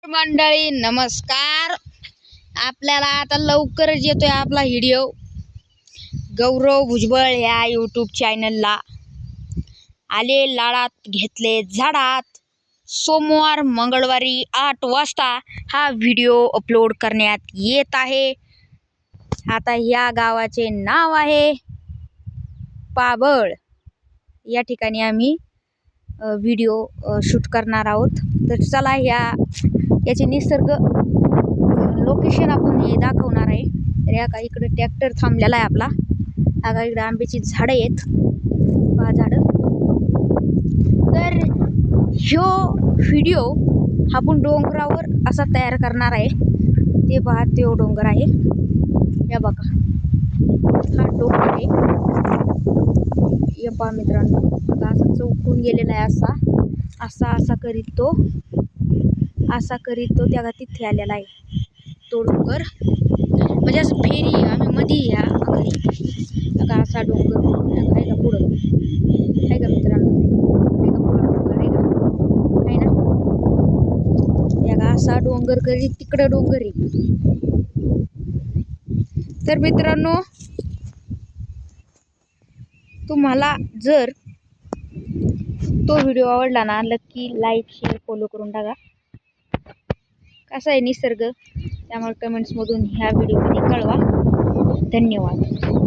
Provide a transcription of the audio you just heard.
मंडळी नमस्कार. आपल्याला आता लवकरच येतोय आपला व्हिडिओ गौरव भुजबळ या यूट्यूब चॅनलला. आले लाडात घेतले झाडात. सोमवार मंगळवारी 8 वाजता हा व्हिडिओ अपलोड करण्यात येत आहे. आता या गावाचे नाव आहे पाबळ. या ठिकाणी आम्ही व्हिडिओ शूट करणार आहोत. तर चला याचे निसर्ग लोकेशन आपण हे दाखवणार आहे. तर या का इकडे ट्रॅक्टर थांबलेला आहे आपला. हा इकडे आंब्याची झाडं आहेत, पहा झाडं. तर ह्यो व्हिडिओ आपण डोंगरावर असा तयार करणार आहे. ते पहा तो डोंगर आहे, या बघा हा डोंगर आहे. या पहा मित्रांनो, आता असा चौकून गेलेला आहे. असा करीत तो त्या तिथे आलेला आहे तो डोंगर. म्हणजे असं फेरी आम्ही मध्ये या घरी का असा डोंगर आहे का पुढं, आहे का मित्रांनो, आहे का पुढं डोंगर आहे ना, या का असा डोंगर करी तिकडं डोंगर आहे. तर मित्रांनो, तुम्हाला जर तो व्हिडिओ आवडला ना, नक्की लाईक शेअर फॉलो करून टाका. कसा आहे निसर्ग त्यामुळे कमेंट्समधून ह्या व्हिडिओमध्ये कळवा. धन्यवाद.